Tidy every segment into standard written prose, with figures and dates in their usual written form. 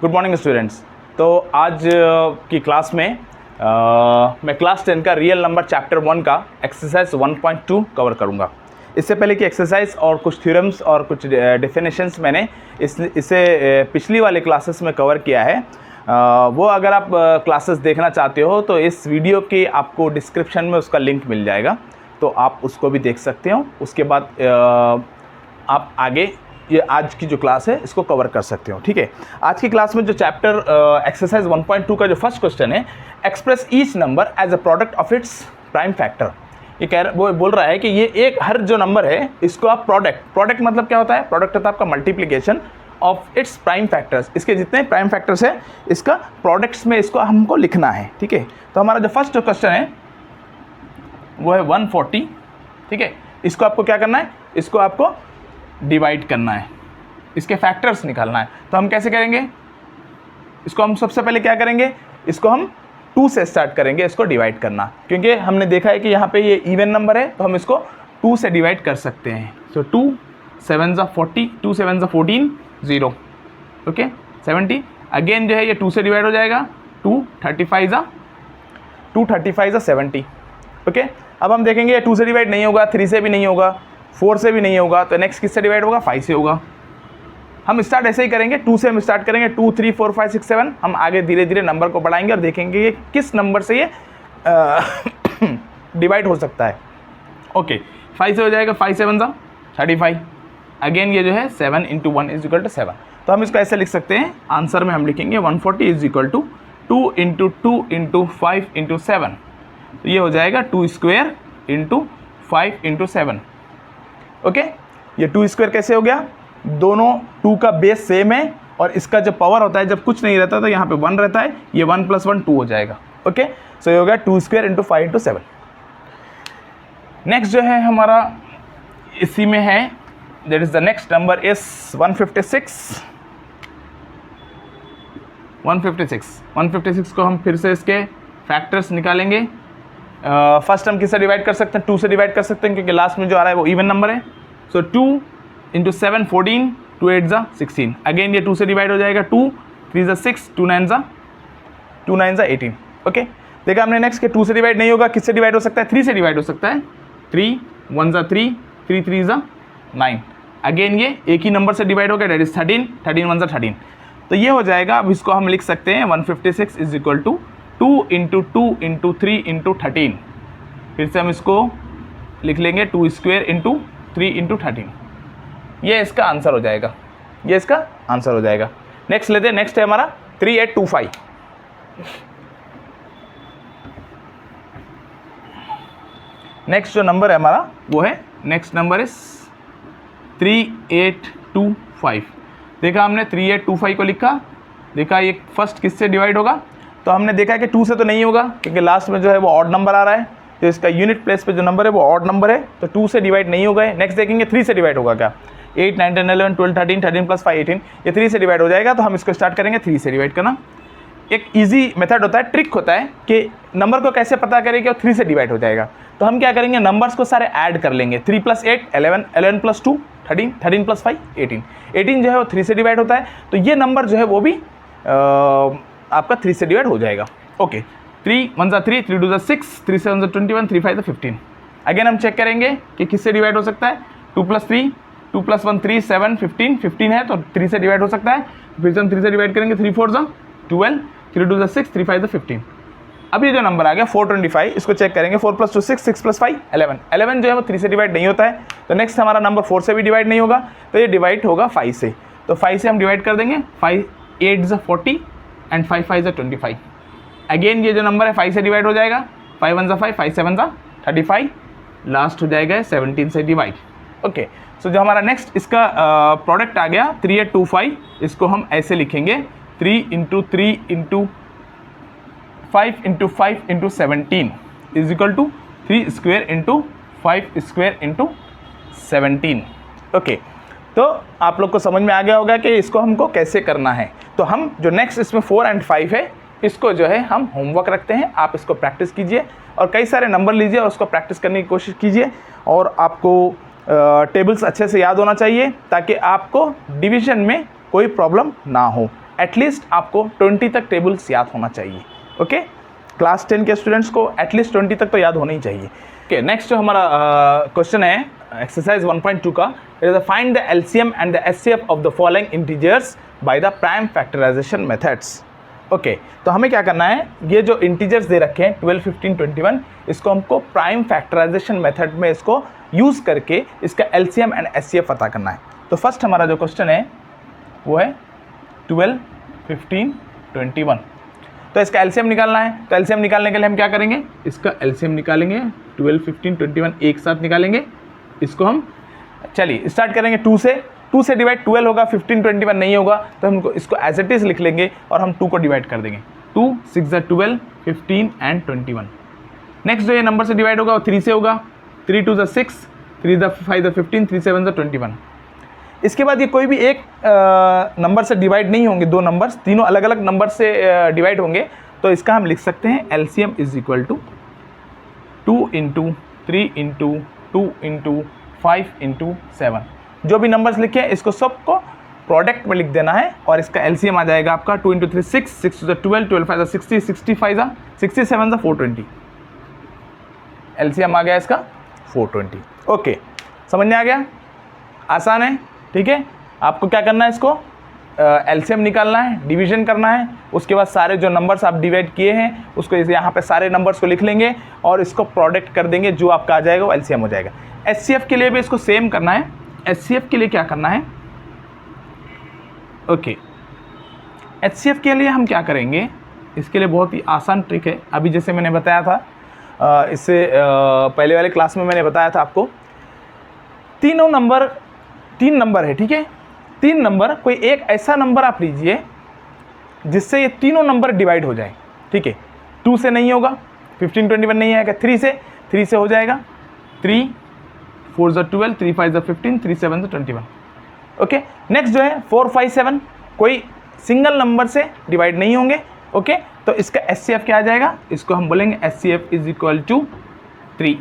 Good morning students. तो आज की क्लास में मैं क्लास 10 का रियल नंबर चैप्टर 1 का एक्सरसाइज 1.2 कवर करूंगा। इससे पहले कि एक्सरसाइज और कुछ थ्योरम्स और कुछ डेफिनेशंस मैंने इसे पिछली वाले क्लासेस में कवर किया है। वो अगर आप क्लासेस देखना चाहते हो तो इस वीडियो के आपको डिस्क्रिप्शन में उसका लिंक मिल जाएगा, तो आप उसको भी देख सकते हो। उसके बाद आप आगे ये आज की जो क्लास है इसको कवर कर सकते हो। ठीक है, आज की क्लास में जो चैप्टर एक्सरसाइज 1.2 का जो फर्स्ट क्वेश्चन है, express each number as a product of its prime factor. ये वो बोल रहा है कि ये एक हर जो नंबर है इसको आप प्रोडक्ट मतलब क्या होता है? प्रोडक्ट होता है आपका multiplication of its prime factors. इसके जितने प्राइम फैक्टर्स है इसका प्रोडक्ट्स में इसको हमको लिखना है। ठीक है, तो हमारा जो फर्स्ट क्वेश्चन है वो है 140। ठीक है, इसको आपको क्या करना है? इसको आपको डिवाइड करना है, इसके फैक्टर्स निकालना है। तो हम कैसे करेंगे? इसको हम सबसे पहले क्या करेंगे? इसको हम 2 से स्टार्ट करेंगे इसको डिवाइड करना, क्योंकि हमने देखा है कि यहाँ पे ये इवन नंबर है तो हम इसको 2 से डिवाइड कर सकते हैं। सो 2 7 40, 2 7 14, 0। ओके, 70। अगेन जो है ये 2 से डिवाइड हो जाएगा, 2 35 70। ओके, अब हम देखेंगे 2 से डिवाइड नहीं होगा, 3 से भी नहीं होगा, 4 से भी नहीं होगा, तो नेक्स्ट किससे डिवाइड होगा? 5 से होगा। हम स्टार्ट ऐसे ही करेंगे, 2 से हम स्टार्ट करेंगे, 2 3 4 5 6 7। हम आगे धीरे धीरे नंबर को बढ़ाएंगे और देखेंगे कि किस नंबर से ये डिवाइड हो सकता है। ओके, 5 से हो जाएगा, 5 7 35। अगेन ये जो है 7 × 1 = 7। तो हम इसको ऐसे लिख सकते हैं, आंसर में हम लिखेंगे 140 = 2 × 2 × 5 × 7। तो ये हो जाएगा 2² × 5 × 7। ओके, ये 2² कैसे हो गया? दोनों 2 का बेस सेम है और इसका जो पावर होता है जब कुछ नहीं रहता तो यहाँ पे 1 रहता है, ये 1 + 1 2 हो जाएगा। ओके, सो ये हो गया 2² × 5 × 7। नेक्स्ट जो है हमारा इसी में है, that is the next number is 156। 156 को हम फिर से इसके फैक्टर्स निकालेंगे। फर्स्ट हम किससे डिवाइड कर सकते हैं? 2 से डिवाइड कर सकते हैं, क्योंकि लास्ट में जो आ रहा है वो इवन नंबर है। सो 2 × 7 14, 2 8 16। अगेन ये 2 से डिवाइड हो जाएगा, 2 3 6, 2 9 18। ओके, देखा हमने। नेक्स्ट के 2 से डिवाइड नहीं होगा, किससे डिवाइड हो सकता है? 3 से डिवाइड हो सकता है। 3 1 3, 3 3 9। अगेन ये एक ही नंबर से डिवाइड हो गया, डेट इज 13, 13 1 13। तो ये हो जाएगा। अब इसको हम लिख सकते हैं 156 = 2 × 2 × 3 × 13। फिर से हम इसको लिख लेंगे 2² × 3 × 13। ये इसका आंसर हो जाएगा, ये इसका आंसर हो जाएगा। नेक्स्ट लेते हैं, नेक्स्ट है हमारा 3825। नेक्स्ट जो नंबर है हमारा वो है, नेक्स्ट नंबर इज 3825। देखा हमने 3825 को लिखा, देखा ये फर्स्ट किससे डिवाइड होगा? तो हमने देखा कि 2 से तो नहीं होगा, क्योंकि लास्ट में जो है वो ऑड नंबर आ रहा है, तो इसका यूनिट प्लेस पे जो नंबर है वो ऑड नंबर है, तो 2 से डिवाइड नहीं होगा। नेक्स्ट देखेंगे 3 से डिवाइड होगा क्या? 8 9 10 11 12 13, 13 + 5 18। ये 3 से डिवाइड हो जाएगा, तो हम इसको स्टार्ट करेंगे 3 से डिवाइड करना। एक इजी मेथड होता है, ट्रिक होता है कि नंबर को कैसे पता करें कि वो 3 से डिवाइड हो जाएगा। तो हम क्या करेंगे? नंबर्स को सारे ऐड कर लेंगे। 3 + 8 11, 11 + 2 13, 13 + 5 18। 18 जो है वो 3 से डिवाइड होता है, तो ये नंबर जो है वो भी आपका 3 से डिवाइड हो जाएगा। ओके, 3 1 3, 3 2 6, 3 7 21, 3 5 15। अगेन हम चेक करेंगे कि किससे डिवाइड हो सकता है। 2 + 3, 2 + 1 3 7 15, 15 है तो 3 से डिवाइड हो सकता है। फिर से हम 3 से डिवाइड करेंगे, 3 4 12, 3 2 6, 3 5 15। अब ये जो नंबर आ गया 425, इसको चेक करेंगे। 4 + 2 6, 6 + 5 11। 11 जो है वो 3 से डिवाइड नहीं होता है, तो नेक्स्ट हमारा नंबर 4 से भी डिवाइड नहीं होगा, तो ये डिवाइड होगा 5 से। तो 5 से हम डिवाइड कर देंगे, 5 8 40 एंड 5 5 25। अगेन ये जो नंबर है 5 से डिवाइड हो जाएगा, 5 1 5, 5 7 35। लास्ट हो जाएगा 17 से डिवाइड। ओके, सो जो हमारा नेक्स्ट इसका प्रोडक्ट आ गया 3825, इसको हम ऐसे लिखेंगे 3 × 3 × 5 × 5 × 17 = 3² × 5² × 17। ओके, तो आप लोग को समझ में आ गया होगा कि इसको हमको कैसे करना है। तो हम जो नेक्स्ट इसमें 4 और 5 है, इसको जो है हम होमवर्क रखते हैं, आप इसको प्रैक्टिस कीजिए और कई सारे नंबर लीजिए और उसको प्रैक्टिस करने की कोशिश कीजिए। और आपको टेबल्स अच्छे से याद होना चाहिए ताकि आपको डिवीज़न में कोई प्रॉब्लम ना हो। एटलीस्ट आपको 20 तक टेबल्स याद होना चाहिए। ओके, क्लास 10 के स्टूडेंट्स को एटलीस्ट 20 तक तो याद होना ही चाहिए। ओके, नेक्स्ट जो हमारा क्वेश्चन है एक्सरसाइज 1.2 का, is find the LCM and the HCF of the following integers by the prime factorization methods. Okay, तो हमें क्या करना है, ये जो इंटीजर्स दे रखे हैं 12, 15, 21, इसको हमको प्राइम फैक्टराइजेशन मेथड में इसको यूज़ करके इसका एलसीएम एंड एचसीएफ पता करना है। तो फर्स्ट हमारा जो क्वेश्चन है वो है 12, 15, 21। तो इसका एलसीएम निकालना है। तो एलसीएम निकालने के लिए हम क्या करेंगे, इसका एलसीएम निकालेंगे, 12, 15, 21 एक साथ निकालेंगे। इसको हम चलिए स्टार्ट करेंगे 2 से। 2 से डिवाइड 12 होगा, 15, 21 नहीं होगा, तो हम इसको एज इट इज़ लिख लेंगे और हम 2 को डिवाइड कर देंगे। 2, 6 ज़ा 12, 15 एंड 21। नेक्स्ट जो ये नंबर से डिवाइड होगा वो 3 से होगा। 3, 2 ज़ा 6, 3 ज़ा 5 ज़ा 15, 3, 7 ज़ा 21। इसके बाद ये कोई भी एक नंबर से डिवाइड नहीं होंगे, 2 नंबर्स, तीनों अलग अलग नंबर से डिवाइड होंगे। तो इसका हम लिख सकते हैं LCM is equal to 2 into 3 into 2 into 5 into 7। जो भी नंबर्स लिखे हैं इसको सबको प्रोडक्ट में लिख देना है और इसका एलसीएम आ जाएगा आपका 2 इंटू 3 6, 6 टू 12, 12 5 60, 65 67 420। एलसीएम आ गया इसका 420। ओके, समझ में आ गया, आसान है। ठीक है, आपको क्या करना है, इसको एलसीएम निकालना है, डिवीजन करना है, उसके बाद सारे जो नंबर्स आप डिवाइड किए हैं उसको यहाँ पे सारे नंबर्स को लिख लेंगे और इसको प्रोडक्ट कर देंगे, जो आपका आ जाएगा वो एलसीएम हो जाएगा। एचसीएफ के लिए भी इसको सेम करना है। एचसीएफ के लिए क्या करना है, ओके, एचसीएफ के लिए हम क्या करेंगे, इसके लिए बहुत ही आसान ट्रिक है। अभी जैसे मैंने बताया था, इससे पहले वाले क्लास में मैंने बताया था आपको, 3 नंबर है, ठीक है। 3 नंबर, कोई एक ऐसा नंबर आप लीजिए जिससे ये तीनों नंबर डिवाइड हो जाए, ठीक है। 2 से नहीं होगा, 15, 21 नहीं आएगा, 3 से हो जाएगा। 3, 4 ज़ा 12, 3, 5 ज़ा 15, 3, 7 ज़ा 21। ओके, नेक्स्ट जो है 4, 5, 7 कोई सिंगल नंबर से डिवाइड नहीं होंगे। ओके, तो इसका एचसीएफ क्या आ जाएगा, इसको हम बोलेंगे एचसीएफ इज इक्वल टू 3।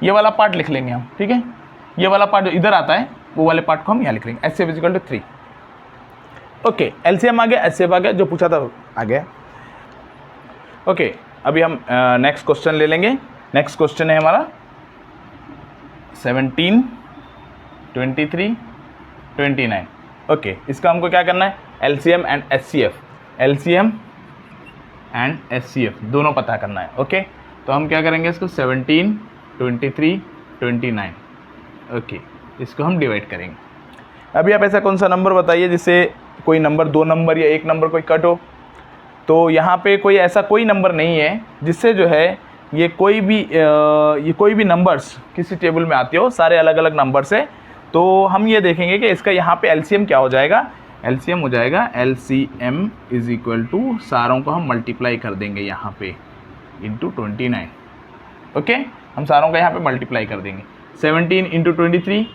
ये वाला पार्ट लिख लेंगे हम, ठीक है। ये वाला पार्ट जो इधर आता है वो वाले पार्ट को हम यहाँ लिख लेंगे, HCF is equal to 3। Okay, LCM आ गया, एचसीएफ आ गया, जो पूछा था आ गया। ओके, अभी हम नेक्स्ट क्वेश्चन ले लेंगे। नेक्स्ट क्वेश्चन है हमारा 17, 23, 29। ओके, इसका हमको क्या करना है, LCM and HCF, LCM and HCF दोनों पता करना है। ओके, तो हम क्या करेंगे, इसको 17, 23, 29। ओके, इसको हम डिवाइड करेंगे। अभी आप ऐसा कौन सा नंबर बताइए जिससे कोई नंबर, 2 नंबर या एक नंबर कोई कट हो। तो यहाँ पे कोई ऐसा कोई नंबर नहीं है जिससे जो है ये कोई भी नंबर्स किसी टेबल में आते हो, सारे अलग अलग नंबर से। तो हम ये देखेंगे कि इसका यहाँ पे एलसीएम क्या हो जाएगा, एलसीएम हो जाएगा एलसीएम इज इक्वल टू, सारों को हम मल्टीप्लाई कर देंगे यहाँ पे इंटू 29। ओके, हम सारों का यहाँ पे मल्टीप्लाई कर देंगे। 17 इंटू 23,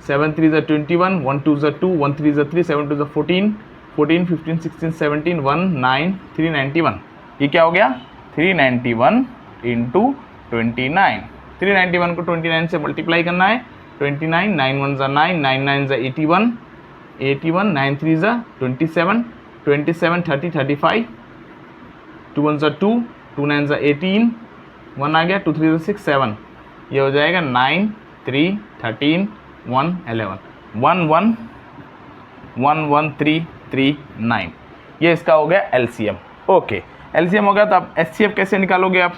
7 3 ज़ा 21, 1 2 ज़ा 2, 1 3 ज़ा 3, 7 2 ज़ा 14, 14 15 16 17 1 9 391। ये क्या हो गया, 391 इंटू 29। 391 को 29 से मल्टीप्लाई करना है। 29, 9 1 ज़ा 9, 9 9 ज़ा 81, 81 9 3 ज़ा 27, 27 30 35, 2 1 ज़ा 2, 2 9 ज़ा 18, 1 आ गया, 2 3 ज़ा 6 7। ये हो जाएगा 9 3 13 1 11, 1 1 1 1 3 3 9। ये इसका हो गया एलसीएम। ओके, एलसीएम हो गया, तो आप एचसीएफ कैसे निकालोगे आप,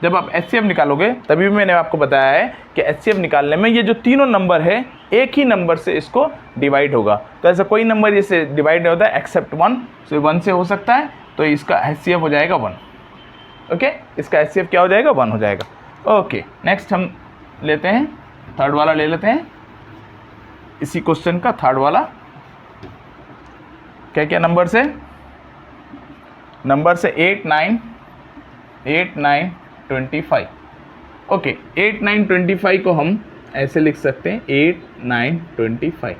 जब आप एचसीएफ निकालोगे तभी मैंने आपको बताया है कि एचसीएफ निकालने में ये जो तीनों नंबर है एक ही नंबर से इसको डिवाइड होगा। तो ऐसा कोई नंबर जैसे डिवाइड नहीं होता है एक्सेप्ट 1, तो 1 से हो सकता है, तो इसका एचसीएफ हो जाएगा 1। ओके, इसका एचसीएफ क्या हो जाएगा, 1 हो जाएगा। ओके, नेक्स्ट हम लेते हैं थर्ड वाला, ले लेते हैं इसी क्वेश्चन का थर्ड वाला। क्या क्या नंबर से 8 9 25। ओके, 8 9 25 को हम ऐसे लिख सकते हैं 8 9 25।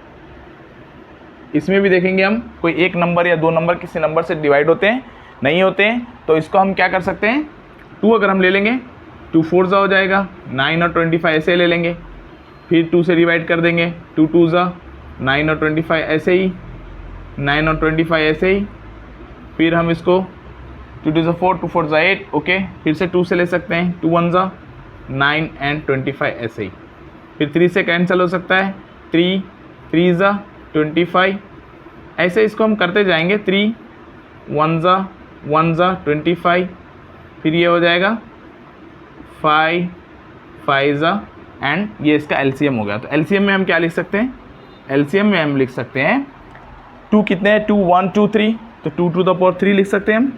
इसमें भी देखेंगे हम कोई एक नंबर या 2 नंबर किसी नंबर से डिवाइड होते हैं, नहीं होते हैं, तो इसको हम क्या कर सकते हैं, 2 अगर हम ले लेंगे 2 4 ज़ा हो जाएगा, 9 और 25 ऐसे ले लेंगे, फिर 2 से डिवाइड कर देंगे, 2 2 ज़ा 9 और 25 ऐसे ही, 9 और 25 ऐसे ही। फिर हम इसको 2 2 4, 2 4 8, ओके। फिर से 2 से ले सकते हैं, 2 1 9 एंड 25 ऐसे ही। फिर 3 से कैंसिल हो सकता है, 3 3 25 ऐसे इसको हम करते जाएंगे। 3 1 25, फिर ये हो जाएगा 5 5 एंड ये इसका एलसीएम हो गया। तो एलसीएम में हम क्या लिख सकते हैं, एलसीएम में हम लिख सकते हैं 2 कितने हैं, 2 1 2 3, तो 2 टू द पावर 3 लिख सकते हैं हम,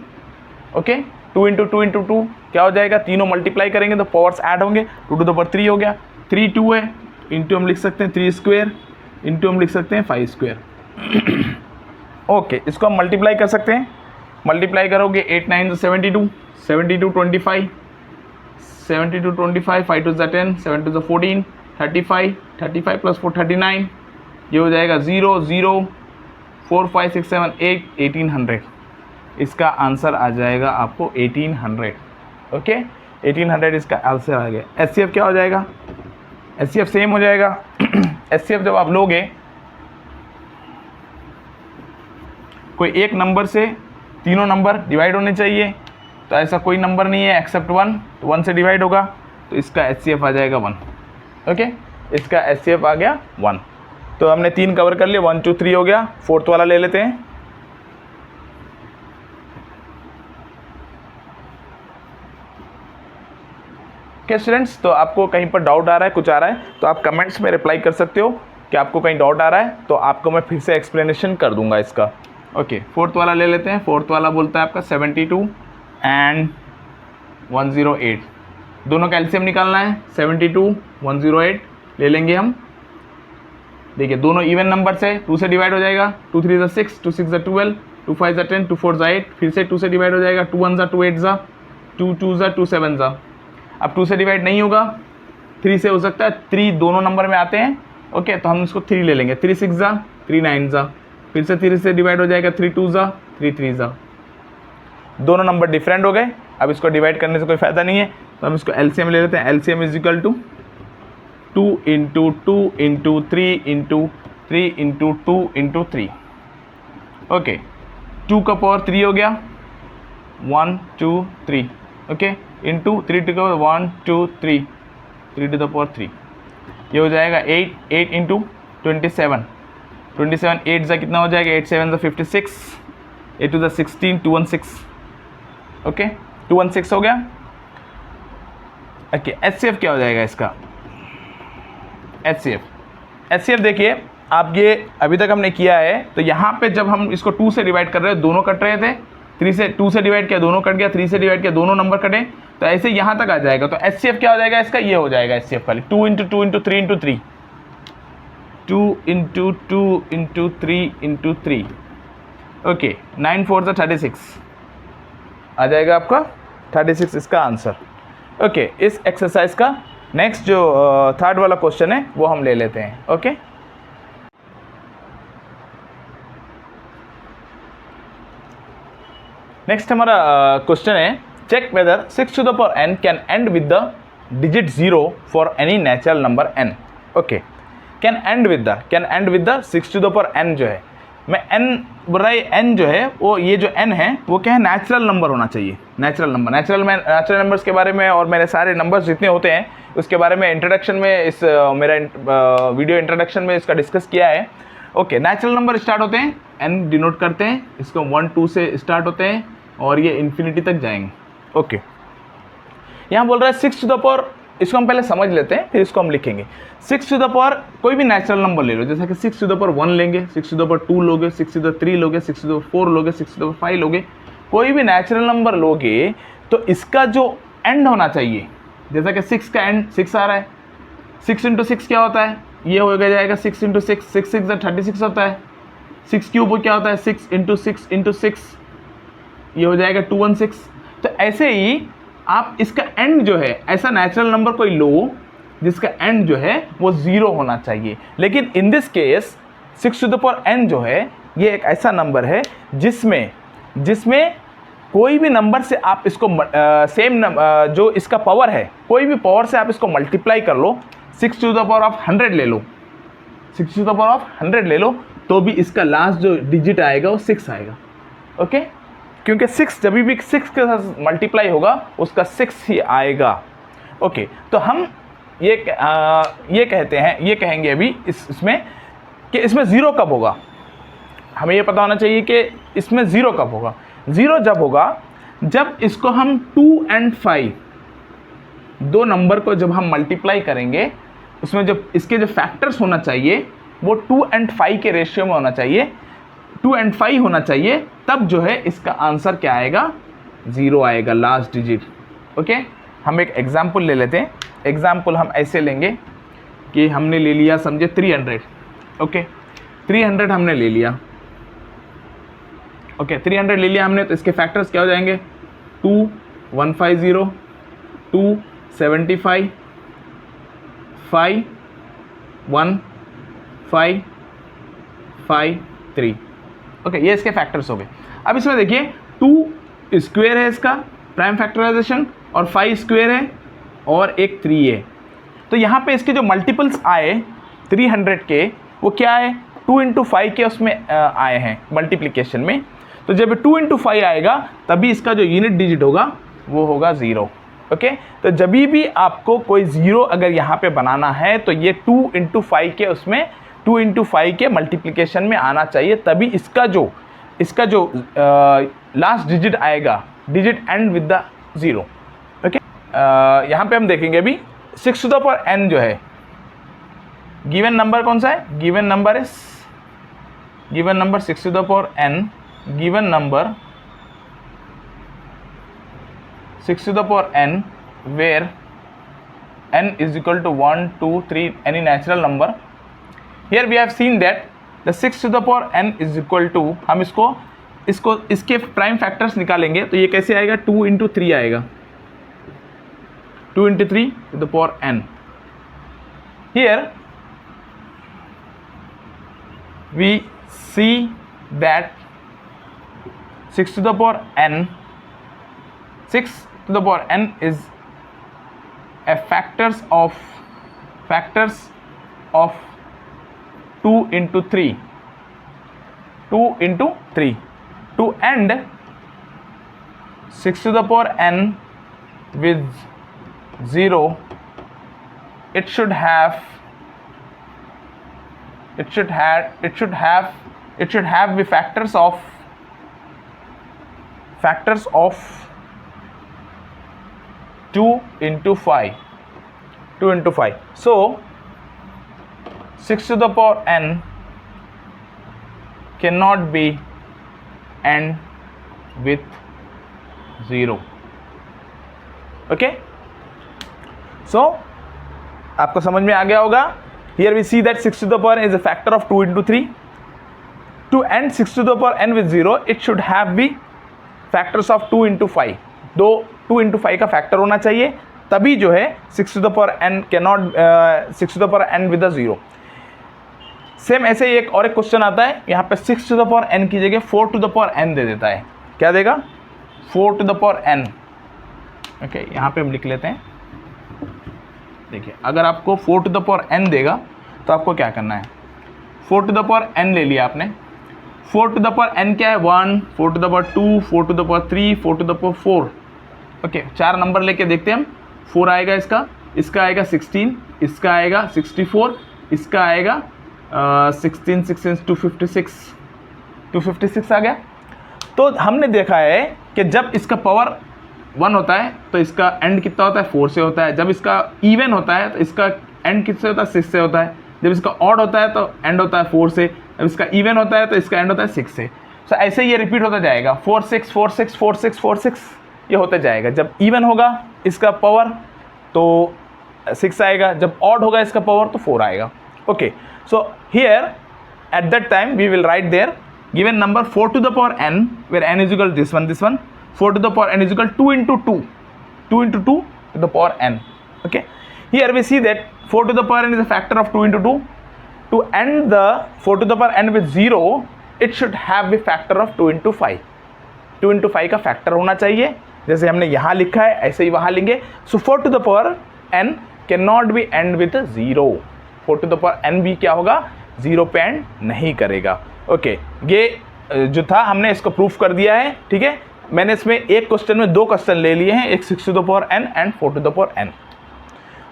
ओके। 2 इंटू 2 इंटू 2 क्या हो जाएगा, तीनों मल्टीप्लाई करेंगे तो पावर्स ऐड होंगे, 2 टू द पावर 3 हो गया। 3 2 है, इंटू हम लिख सकते हैं 3 स्क्वेयर, इंटू हम लिख सकते हैं 5 स्क्वेयर, ओके। इसको हम मल्टीप्लाई कर सकते हैं, मल्टीप्लाई करोगे 8 9 72, 72 25, 72 25, 5 2 10, 7 2 14, 35, 35 प्लस 4 39, ये हो जाएगा 0 0 4 5 6 7 8, 1800। इसका आंसर आ जाएगा आपको 1800, ओके। 1800 इसका आंसर आ गया। एचसीएफ क्या हो जाएगा, एचसीएफ सेम हो जाएगा। एचसीएफ जब आप लोगे कोई एक नंबर से तीनों नंबर डिवाइड होने चाहिए, तो ऐसा कोई नंबर नहीं है एक्सेप्ट 1, तो 1 से डिवाइड होगा, तो इसका एचसीएफ आ जाएगा 1, ओके। इसका एचसीएफ आ गया 1। तो हमने 3 कवर कर लिए, 1 2 3 हो गया। फोर्थ वाला ले लेते हैं। ओके स्टूडेंट्स, तो आपको कहीं पर डाउट आ रहा है, कुछ आ रहा है, तो आप कमेंट्स में रिप्लाई कर सकते हो कि आपको कहीं डाउट आ रहा है, तो आपको मैं फिर से एक्सप्लेनेशन कर दूंगा इसका, ओके। फोर्थ वाला ले लेते हैं। फोर्थ वाला बोलता है आपका 72 एंड 108, दोनों का एलसीएम निकालना है। 72 108 ले लेंगे हम। देखिए दोनों इवन नंबर है, 2 से डिवाइड हो जाएगा, 2 3 6, 2 6 12, 2 5 10, 2 4 8, फिर से 2 से डिवाइड हो जाएगा, 2 1 2 8, 2 2 2 7। अब 2 से डिवाइड नहीं होगा, 3 से हो सकता है, 3 दोनों नंबर में आते हैं, ओके। तो हम इसको 3 ले लेंगे, 3 6 3 9, फिर से 3 से डिवाइड हो जाएगा, 3 2 3 3, दोनों नंबर डिफरेंट हो गए। अब इसको डिवाइड करने से कोई फ़ायदा नहीं है, तो हम इसको एलसीएम ले लेते हैं। LCM is equal to 2 into 2 into 3 into 3 into 2 into 3, okay. 2 का पावर 3 हो गया, 1 2 3, ओके, इंटू 3 टू का 1 2 3, 3 टू द पावर 3, ये हो जाएगा 8 8 इंटू 27, 27 8 जा कितना हो जाएगा, 8 7 56, 8 टू द 16, 216, ओके, 216 हो गया, ओके। एचसीएफ क्या हो जाएगा इसका, एचसीएफ देखिए आप, ये अभी तक हमने किया है, तो यहाँ पे जब हम इसको 2 से डिवाइड कर रहे हैं, दोनों कट रहे थे, 3 से 2 से डिवाइड किया, दोनों कट गया, 3 से डिवाइड किया, दोनों नंबर कटे, तो ऐसे यहाँ तक आ जाएगा। तो एचसीएफ क्या हो जाएगा इसका, ये हो जाएगा एचसीएफ खाली 2 into 2 into 3 into 3, 2 into 2 into 3 into 3, okay. 9 4 36 आ जाएगा आपका 36 इसका आंसर, ओके। इस एक्सरसाइज का नेक्स्ट जो थर्ड वाला क्वेश्चन है वो हम ले लेते हैं, ओके। नेक्स्ट हमारा क्वेश्चन है, check whether 6 to the power n can end with the digit 0 for any natural number n, okay. Can end with the 6 to the power n जो है, मैं n बोल रहा है, n जो है वो, ये जो n है वो क्या है, नेचुरल नंबर होना चाहिए, नेचुरल नंबर। नेचुरल नंबर्स के बारे में और मेरे सारे नंबर्स जितने होते हैं उसके बारे में इंट्रोडक्शन में, इस मेरा वीडियो इंट्रोडक्शन में इसका डिस्कस किया है, ओके। नेचुरल नंबर स्टार्ट होते हैं, n डिनोट करते हैं, इसको 1 2 से स्टार्ट होते हैं और ये इन्फिनिटी तक जाएंगे, ओके। यहाँ बोल रहा है 6 टू द पावर, इसको हम पहले समझ लेते हैं फिर इसको हम लिखेंगे। 6 टू द पावर कोई भी नेचुरल नंबर ले लो, जैसा कि 6 टू द पावर 1 लेंगे, 6 टू द पावर 2 लोगे, 6 टू द 3 लोगे, 6 टू द 4 लोगे, 6 टू द 5 लोगे, कोई भी नेचुरल नंबर लोगे तो इसका जो एंड होना चाहिए, जैसा कि 6 का एंड 6 आ रहा है, 6 इंटू 6 क्या होता है, ये हो जाएगा 6 इंटू 6, 6 6 36 होता है, 6 क्यूब क्या होता है, 6 इंटू 6 इंटू 6, ये हो जाएगा 216। तो ऐसे ही आप इसका एंड जो है, ऐसा नेचुरल नंबर कोई लो जिसका एंड जो है वो 0 होना चाहिए। लेकिन in this case 6 to the power n जो है ये एक ऐसा नंबर है जिसमें कोई भी नंबर से आप इसको सेम जो इसका पावर है, कोई भी पावर से आप इसको मल्टीप्लाई कर लो, 6 टू द पावर ऑफ 100 ले लो, 6 टू द पावर ऑफ 100 ले लो, तो भी इसका लास्ट जो डिजिट आएगा वो 6 आएगा। ओके, क्योंकि 6 जब भी 6 के साथ मल्टीप्लाई होगा उसका 6 ही आएगा। ओके, तो हम ये कहते हैं, ये कहेंगे अभी इसमें कि इसमें 0 कब होगा। हमें ये पता होना चाहिए कि इसमें 0 कब होगा। 0 जब होगा जब इसको हम 2 और 5 दो नंबर को जब हम मल्टीप्लाई करेंगे, उसमें जब इसके जो फैक्टर्स होना चाहिए वो 2 और 5 के रेशियो में होना चाहिए, 2 और 5 होना चाहिए, तब जो है इसका आंसर क्या आएगा, 0 आएगा लास्ट डिजिट। ओके, हम एक एग्जाम्पल ले लेते हैं। एग्जाम्पल हम ऐसे लेंगे कि हमने ले लिया, समझे 300। ओके, 300 हमने ले लिया। ओके, 300 ले लिया हमने, तो इसके फैक्टर्स क्या हो जाएंगे, 2 150 2 75 5 1 5 5 3। ओके, ये इसके फैक्टर्स हो गए। अब इसमें देखिए 2 स्क्वायर है इसका प्राइम फैक्टराइजेशन, और 5 स्क्वायर है, और एक 3 है। तो यहाँ पे इसके जो मल्टीपल्स आए 300 के, वो क्या है, 2 × 5 के उसमें आए हैं मल्टीप्लिकेशन में। तो जब 2 × 5 आएगा तभी इसका जो यूनिट डिजिट होगा वो होगा 0। ओके, तो जब भी आपको कोई 0 अगर यहाँ पे बनाना है तो ये 2 × 5 के उसमें 2 × 5 के मल्टीप्लिकेशन में आना चाहिए, तभी इसका जो लास्ट डिजिट आएगा, digit and with the 0। Okay, यहाँ पे हम देखेंगे अभी 6 to the power n जो है, गिवन नंबर कौन सा है, given number 6 to the power n, given number 6 to the power n where n is equal to 1 2 3 any natural number. Here we have seen that the 6 to the power n is equal to, हम इसके prime factors निकालेंगे तो ये कैसे आएगा, 2 × 3 आएगा, 2 × 3 to the power n. Here we see that 6 to the power n, 6 to the power n is a factors of 2 × 3, 2 × 3. To end 6 to the power n with 0, it should have the factors of 2 × 5, 2 × 5. So 6 to the power n cannot be end with 0. Okay, so आपको समझ में आ गया होगा. Here we see that 6 to the power n is a factor of 2 × 3. To end 6 to the power n with 0, it should have the factors of 2 × 5. दो 2 × 5 का factor होना चाहिए, तभी जो है 6 to the power n cannot 6 to the power n with a 0. Same ऐसे ही एक question आता है, यहाँ पे 6 to the power n की जगह 4 to the power n दे देता है. क्या देगा, 4 to the power n. Okay, यहाँ पे हम लिख लेते हैं. देखिए, अगर आपको 4 to the power n देगा तो आपको क्या करना है, 4 to the power n ले लिया आपने. 4 to the power n क्या है, 1, 4 to the power 2, 4 to the power 3, 4 to the power 4. Okay, 4 number लेके देखते हैं हम. 4 आएगा इसका आएगा 16, इसका आएगा 64, इसका आएगा 16 16 256 आ गया. तो हमने देखा है कि जब इसका पावर 1 होता है तो इसका एंड कितना होता है, 4 से होता है. जब इसका इवन होता है तो इसका एंड किससे होता है, 6 से होता है. जब इसका ऑड होता है तो एंड होता है 4 से. जब इसका इवन होता है तो इसका एंड होता है 6 से. सो ऐसे ये रिपीट होता जाएगा, 4 6 4 6 4 6 4 6 ये होता जाएगा. जब इवन होगा इसका पावर तो 6 आएगा, जब ऑड होगा इसका पावर तो 4 आएगा. Okay, so here at that time we will write there given number 4 to the power n, where n is equal to this one, 4 to the power n is equal to 2 × 2 to the power n. Okay, here we see that 4 to the power n is a factor of 2 × 2. To end the 4 to the power n with 0, it should have the factor of 2 × 5. 2 × 5 का factor होना चाहिए, जैसे हमने यहाँ लिखा है ऐसे ही वहाँ लेंगे. So 4 to the power n cannot be end with 0. 4 to the power n भी क्या होगा, 0 पे एंड नहीं करेगा। ओके, ये जो था हमने इसको प्रूफ कर दिया है। ठीक है, मैंने इसमें एक क्वेश्चन में 2 क्वेश्चन ले लिए हैं, एक 6 to the power n and 4 to the power n।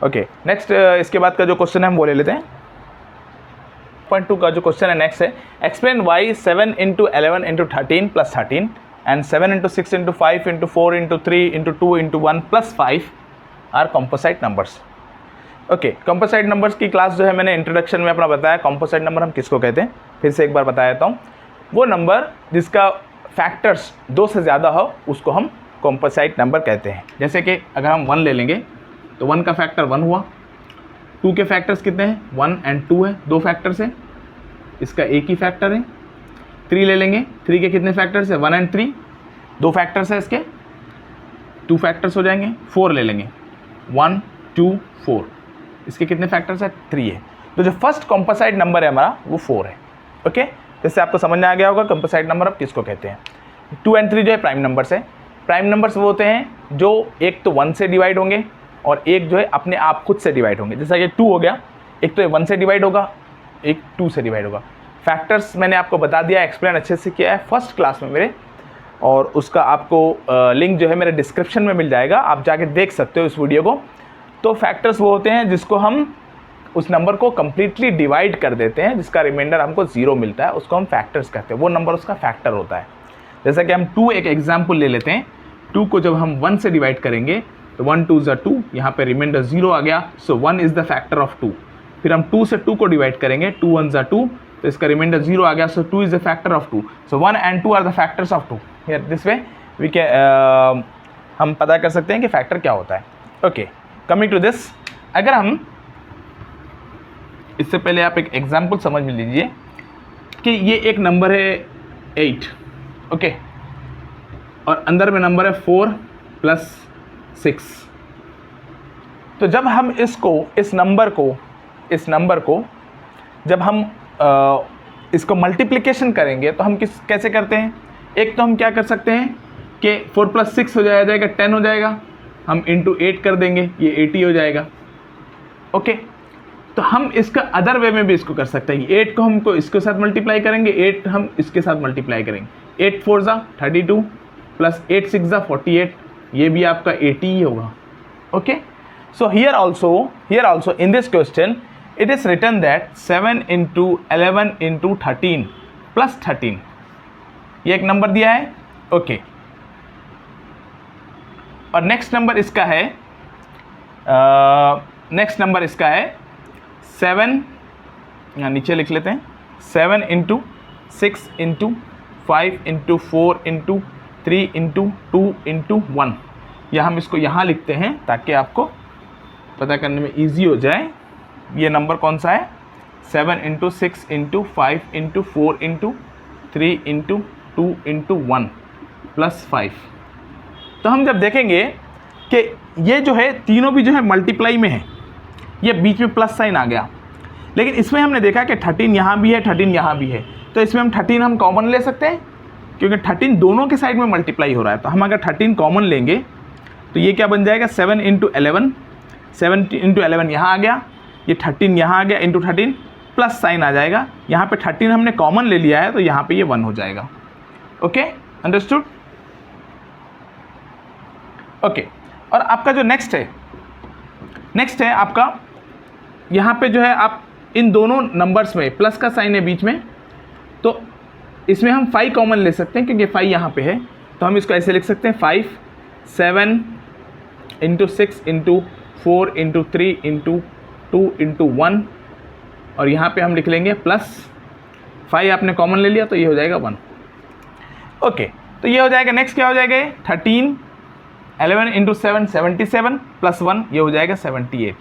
Okay, next इसके बाद का जो क्वेश्चन है हम वो ले लेते हैं। 0.2 का जो क्वेश्चन है नेक्स्ट है, explain why 7 into 11 into 13 plus 13 and 7 into 6 into 5 into 4 into 3 into 2 into 1 plus 5 are composite numbers. Okay, composite numbers की क्लास जो है मैंने इंट्रोडक्शन में अपना बताया। कॉम्पोसाइट नंबर हम किसको कहते हैं, फिर से एक बार बता देता हूँ। वो नंबर जिसका फैक्टर्स 2 से ज़्यादा हो उसको हम कॉम्पोसाइट नंबर कहते हैं। जैसे कि अगर हम 1 ले लेंगे तो 1 का फैक्टर 1 हुआ, 2 के फैक्टर्स कितने हैं, 1 एंड 2 है, 2 फैक्टर्स है, इसका एक ही फैक्टर है। 3 ले लेंगे, 3 के कितने फैक्टर्स है, 1 एंड 3, 2 फैक्टर्स है, इसके 2 फैक्टर्स हो जाएंगे। 4 ले लेंगे, 1 2 4, इसके कितने फैक्टर्स है, 3 है। तो जो फर्स्ट कॉम्पोसाइट नंबर है हमारा वो 4 है। ओके, इससे आपको समझ में आ गया होगा कॉम्पोसाइट नंबर अब किसको कहते हैं। 2 एंड 3 जो है प्राइम नंबर्स है। प्राइम नंबर्स वो होते हैं जो एक तो 1 से डिवाइड होंगे और एक जो है अपने आप खुद से डिवाइड होंगे। जैसा कि 2 हो गया, एक तो 1 से डिवाइड होगा, एक 2 से डिवाइड होगा। फैक्टर्स मैंने आपको बता दिया, एक्सप्लेन अच्छे से किया है फर्स्ट क्लास में मेरे, और उसका आपको लिंक जो है मेरे डिस्क्रिप्शन में मिल जाएगा, आप जाके देख सकते हो इस वीडियो को। तो फैक्टर्स वो होते हैं जिसको हम उस नंबर को कम्प्लीटली डिवाइड कर देते हैं, जिसका रिमाइंडर हमको 0 मिलता है, उसको हम फैक्टर्स कहते हैं। वो नंबर उसका फैक्टर होता है। जैसा कि हम 2 एक एग्जाम्पल ले लेते हैं। 2 को जब हम 1 से डिवाइड करेंगे तो 1 2 ज़ा 2, यहाँ पे रिमाइंडर 0 आ गया, सो 1 इज़ द फैक्टर ऑफ 2। फिर हम 2 से 2 को डिवाइड करेंगे, 2 1 ज़ा 2, तो इसका रिमाइंडर 0 आ गया, so 2 is the factor of 2। So 1 and 2 are the factors of 2। Here this way we can हम पता कर सकते हैं कि फैक्टर क्या होता है। ओके, कमिंग टू दिस, अगर हम इससे पहले आप एक एग्जाम्पल समझ में लीजिए कि ये एक नंबर है 8, ओके, और अंदर में नंबर है 4 प्लस 6। तो जब हम इस नंबर को जब हम इसको मल्टीप्लिकेशन करेंगे तो हम कैसे करते हैं। एक तो हम क्या कर सकते हैं कि 4 प्लस 6 हो जाएगा 10 हो जाएगा, हम इंटू 8 कर देंगे, ये 80 हो जाएगा। ओके, तो हम इसका अदर वे में भी इसको कर सकते हैं। 8 को हमको इसके साथ मल्टीप्लाई करेंगे, 8 हम इसके साथ मल्टीप्लाई करेंगे। 8 4 ज़ा 32 प्लस 8 6 ज़ा 48, ये भी आपका 80 ही होगा। Okay, so here also in this question it is written that 7 into 11 into 13 plus 13, ये एक नंबर दिया है। ओके, और नेक्स्ट नंबर इसका है 7, यहाँ नीचे लिख लेते हैं, 7 into 6 into 5 into 4 into 3 into 2 into 1, या हम इसको यहाँ लिखते हैं ताकि आपको पता करने में ईजी हो जाए। ये नंबर कौन सा है, 7 into 6 into 5 into 4 into 3 into 2 into 1 plus 5। तो हम जब देखेंगे कि ये जो है तीनों भी जो है मल्टीप्लाई में है, ये बीच में प्लस साइन आ गया, लेकिन इसमें हमने देखा कि 13 यहाँ भी है, 13 यहाँ भी है, तो इसमें हम 13 हम कॉमन ले सकते हैं क्योंकि 13 दोनों के साइड में मल्टीप्लाई हो रहा है। तो हम अगर 13 कॉमन लेंगे तो ये क्या बन जाएगा, 7 इंटू 11, 7 इंटू 11 यहाँ आ गया, ये 13 यहाँ आ गया, इंटू 13 प्लस साइन आ जाएगा। यहाँ पे 13 हमने कॉमन ले लिया है तो यहाँ पे ये 1 हो जाएगा। Okay, understood. ओके, और आपका जो नेक्स्ट है आपका यहाँ पे जो है, आप इन दोनों नंबर्स में प्लस का साइन है बीच में, तो इसमें हम 5 कॉमन ले सकते हैं क्योंकि 5 यहाँ पे है, तो हम इसको ऐसे लिख सकते हैं 5 7 into 6 into 4 into 3 into 2 into 1, और यहाँ पे हम लिख लेंगे प्लस 5 आपने कॉमन ले लिया तो ये हो जाएगा 1। ओके, तो ये हो जाएगा। नेक्स्ट क्या हो जाएगा, 13 11 इंटू 7 77 प्लस 1, ये हो जाएगा 78।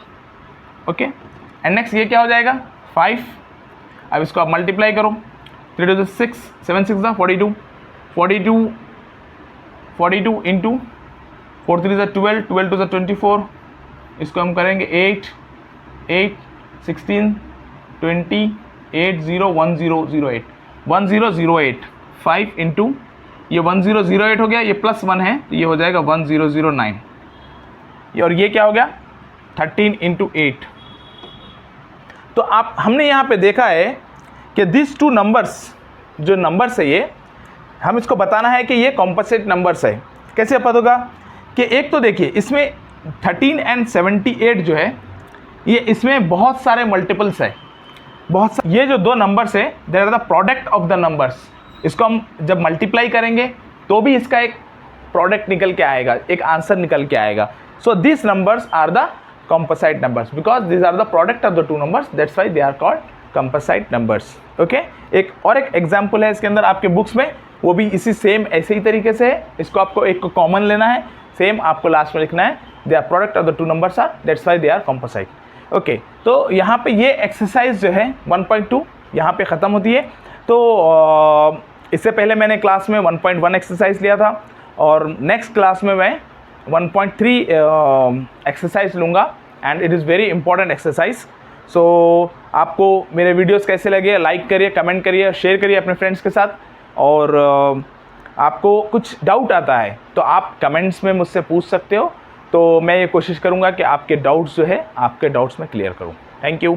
ओके, एंड नेक्स्ट ये क्या हो जाएगा 5, अब इसको आप मल्टीप्लाई करो, 3 2 6 7 6 42 42 42 इंटू 4 3 12 12 2 24, इसको हम करेंगे 8 8 16 20 8 0 1 0 0 8 1 0 0 8 5 इंटू ये 1 0 0 8 हो गया, ये प्लस 1 है तो ये हो जाएगा 1 0 0 9, और ये क्या हो गया 13 इंटू 8। तो हमने यहाँ पे देखा है कि दिस टू नंबर्स, जो नंबर्स है ये, हम इसको बताना है कि ये कॉम्पोजिट नंबर्स है। कैसे पता होगा कि एक तो देखिए इसमें 13 and 78 जो है ये, इसमें बहुत सारे मल्टीपल्स है, ये जो दो नंबर्स है they are the product of the numbers. इसको हम जब मल्टीप्लाई करेंगे तो भी इसका एक प्रोडक्ट निकल के आएगा, एक आंसर निकल के आएगा। So this numbers are the composite numbers because these are the product of the two numbers, that's why they are called composite numbers. Okay, एक और एक एग्जाम्पल है इसके अंदर आपके बुक्स में, वो भी इसी सेम ऐसे ही तरीके से है। इसको आपको एक को कॉमन लेना है, सेम आपको लास्ट में लिखना है, they are product of the two numbers are, that's why they are composite. Okay, तो यहाँ पे ये एक्सरसाइज जो है 1.2 यहाँ पे ख़त्म होती है। तो इससे पहले मैंने क्लास में 1.1 एक्सरसाइज लिया था और नेक्स्ट क्लास में मैं 1.3 एक्सरसाइज लूँगा and it is very important exercise. So आपको मेरे वीडियोस कैसे लगे, लाइक करिए, कमेंट करिए, शेयर करिए अपने फ्रेंड्स के साथ। और आपको कुछ डाउट आता है तो आप कमेंट्स में मुझसे पूछ सकते हो, तो मैं ये कोशिश करूँगा कि आपके डाउट्स जो है आपके डाउट्स में क्लियर करूँ। Thank you.